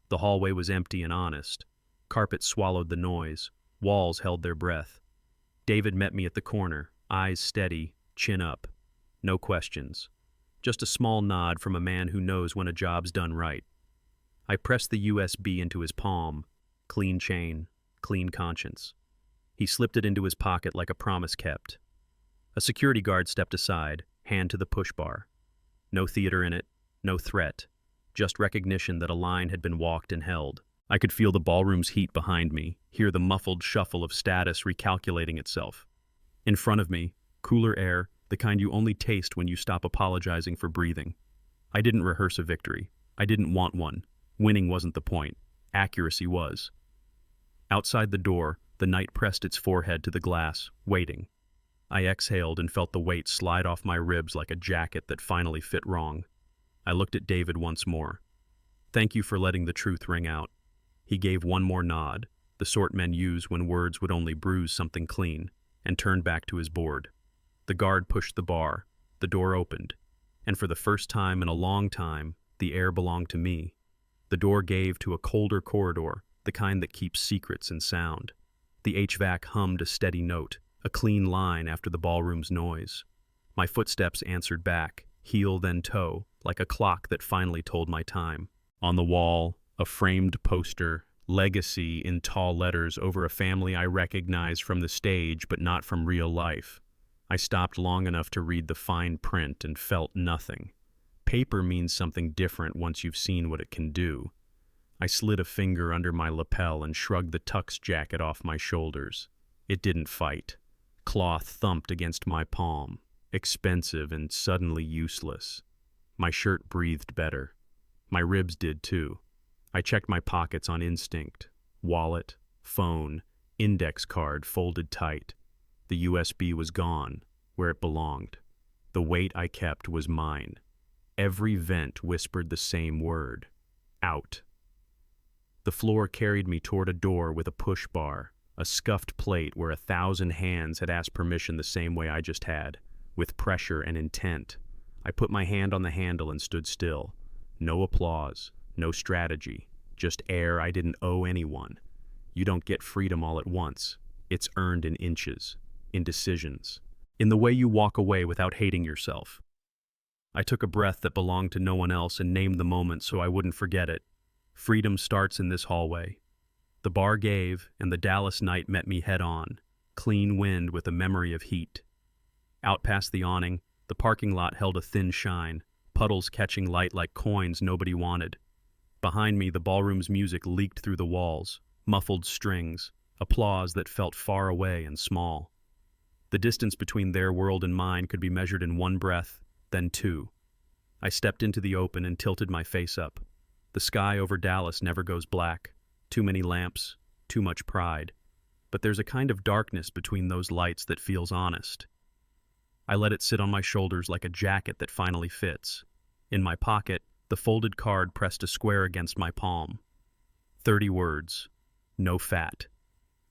The hallway was empty and honest. Carpet swallowed the noise. Walls held their breath. David met me at the corner, eyes steady, chin up. No questions. Just a small nod from a man who knows when a job's done right. I pressed the USB into his palm. Clean chain, clean conscience. He slipped it into his pocket like a promise kept. A security guard stepped aside, hand to the push bar. No theater in it, no threat, just recognition that a line had been walked and held. I could feel the ballroom's heat behind me, hear the muffled shuffle of status recalculating itself. In front of me, cooler air, the kind you only taste when you stop apologizing for breathing. I didn't rehearse a victory. I didn't want one. Winning wasn't the point. Accuracy was. Outside the door, the night pressed its forehead to the glass, waiting. I exhaled and felt the weight slide off my ribs like a jacket that finally fit wrong. I looked at David once more. Thank you for letting the truth ring out. He gave one more nod, the sort men use when words would only bruise something clean, and turned back to his board. The guard pushed the bar. The door opened. And for the first time in a long time, the air belonged to me. The door gave to a colder corridor, the kind that keeps secrets and sound. The HVAC hummed a steady note, a clean line after the ballroom's noise. My footsteps answered back, heel then toe, like a clock that finally told my time. On the wall, a framed poster, legacy in tall letters over a family I recognized from the stage but not from real life. I stopped long enough to read the fine print and felt nothing. Paper means something different once you've seen what it can do. I slid a finger under my lapel and shrugged the tux jacket off my shoulders. It didn't fight. Cloth thumped against my palm, expensive and suddenly useless. My shirt breathed better. My ribs did too. I checked my pockets on instinct. Wallet, phone, index card folded tight. The USB was gone, where it belonged. The weight I kept was mine. Every vent whispered the same word. Out. The floor carried me toward a door with a push bar, a scuffed plate where 1,000 hands had asked permission the same way I just had, with pressure and intent. I put my hand on the handle and stood still. No applause, no strategy, just air I didn't owe anyone. You don't get freedom all at once. It's earned in inches, in decisions, in the way you walk away without hating yourself. I took a breath that belonged to no one else and named the moment so I wouldn't forget it. Freedom starts in this hallway. The bar gave, and the Dallas night met me head-on, clean wind with a memory of heat. Out past the awning, the parking lot held a thin shine, puddles catching light like coins nobody wanted. Behind me, the ballroom's music leaked through the walls, muffled strings, applause that felt far away and small. The distance between their world and mine could be measured in one breath, then two. I stepped into the open and tilted my face up. The sky over Dallas never goes black. Too many lamps, too much pride. But there's a kind of darkness between those lights that feels honest. I let it sit on my shoulders like a jacket that finally fits. In my pocket, the folded card pressed a square against my palm. 30 words. No fat.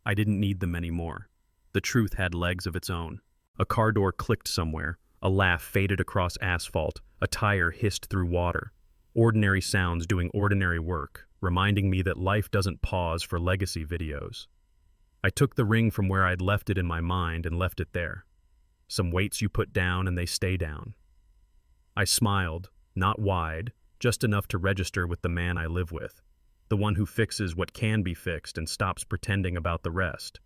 I didn't need them anymore. The truth had legs of its own. A car door clicked somewhere. A laugh faded across asphalt. A tire hissed through water. Ordinary sounds doing ordinary work, reminding me that life doesn't pause for legacy videos. I took the ring from where I'd left it in my mind and left it there. Some weights you put down and they stay down. I smiled, not wide, just enough to register with the man I live with, the one who fixes what can be fixed and stops pretending about the rest.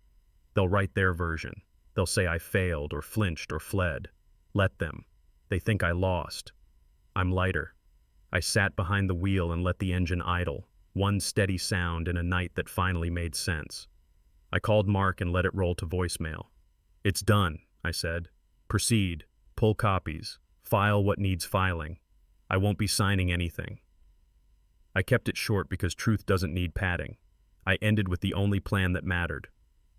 They'll write their version. They'll say I failed or flinched or fled. Let them. They think I lost. I'm lighter. I sat behind the wheel and let the engine idle, one steady sound in a night that finally made sense. I called Mark and let it roll to voicemail. It's done, I said. Proceed. Pull copies. File what needs filing. I won't be signing anything. I kept it short because truth doesn't need padding. I ended with the only plan that mattered.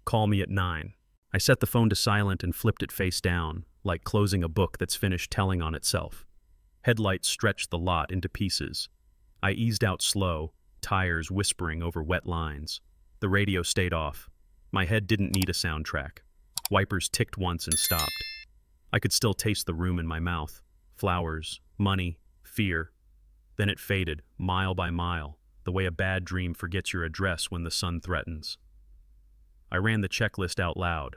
Call me at 9. I set the phone to silent and flipped it face down, like closing a book that's finished telling on itself. Headlights stretched the lot into pieces. I eased out slow, tires whispering over wet lines. The radio stayed off. My head didn't need a soundtrack. Wipers ticked once and stopped. I could still taste the room in my mouth. Flowers, money, fear. Then it faded, mile by mile, the way a bad dream forgets your address when the sun threatens. I ran the checklist out loud.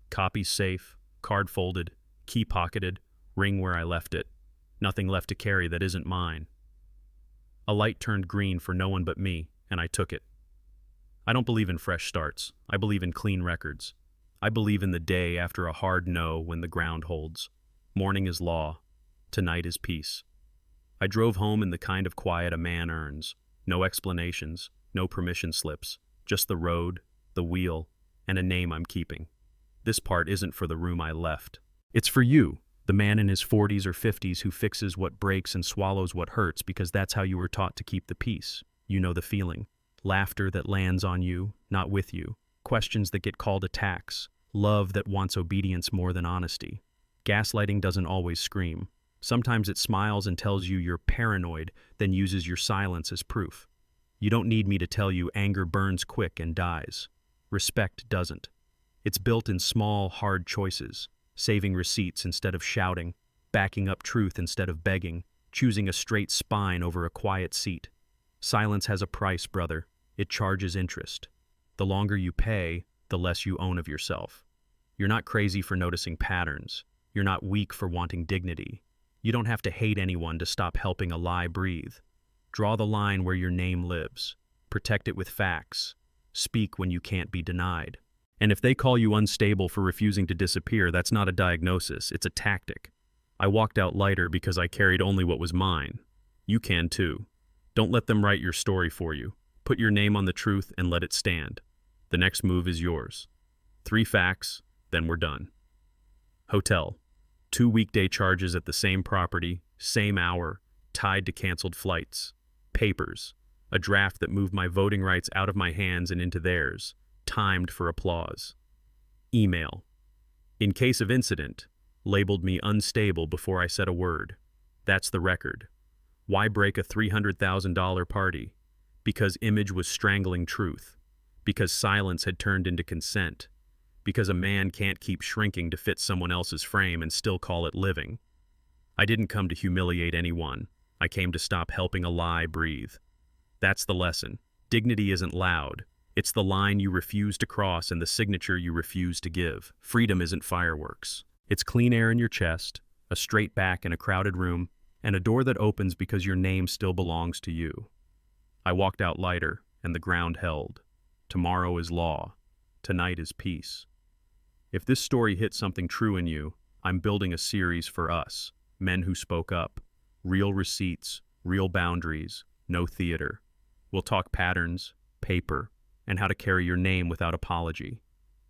Copies safe, card folded, key pocketed, ring where I left it. Nothing left to carry that isn't mine. A light turned green for no one but me, and I took it. I don't believe in fresh starts. I believe in clean records. I believe in the day after a hard no when the ground holds. Morning is law. Tonight is peace. I drove home in the kind of quiet a man earns. No explanations, no permission slips, just the road, the wheel, and a name I'm keeping. This part isn't for the room I left. It's for you, the man in his 40s or 50s who fixes what breaks and swallows what hurts because that's how you were taught to keep the peace. You know the feeling. Laughter that lands on you, not with you. Questions that get called attacks. Love that wants obedience more than honesty. Gaslighting doesn't always scream. Sometimes it smiles and tells you you're paranoid, then uses your silence as proof. You don't need me to tell you anger burns quick and dies. Respect doesn't. It's built in small, hard choices. Saving receipts instead of shouting. Backing up truth instead of begging. Choosing a straight spine over a quiet seat. Silence has a price, brother. It charges interest. The longer you pay, the less you own of yourself. You're not crazy for noticing patterns. You're not weak for wanting dignity. You don't have to hate anyone to stop helping a lie breathe. Draw the line where your name lives. Protect it with facts. Speak when you can't be denied. And if they call you unstable for refusing to disappear, that's not a diagnosis, it's a tactic. I walked out lighter because I carried only what was mine. You can too. Don't let them write your story for you. Put your name on the truth and let it stand. The next move is yours. 3 facts, then we're done. Hotel. 2 weekday charges at the same property, same hour, tied to canceled flights. Papers. A draft that moved my voting rights out of my hands and into theirs, timed for applause. Email. In case of incident, labeled me unstable before I said a word. That's the record. Why break a $300,000 party? Because image was strangling truth. Because silence had turned into consent. Because a man can't keep shrinking to fit someone else's frame and still call it living. I didn't come to humiliate anyone. I came to stop helping a lie breathe. That's the lesson. Dignity isn't loud. It's the line you refuse to cross and the signature you refuse to give. Freedom isn't fireworks. It's clean air in your chest, a straight back in a crowded room, and a door that opens because your name still belongs to you. I walked out lighter, and the ground held. Tomorrow is law. Tonight is peace. If this story hit something true in you, I'm building a series for us, men who spoke up. Real receipts, real boundaries, no theater. We'll talk patterns, paper, and how to carry your name without apology.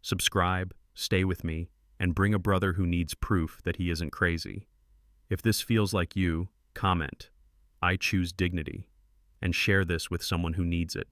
Subscribe, stay with me, and bring a brother who needs proof that he isn't crazy. If this feels like you, comment, I choose dignity, and share this with someone who needs it.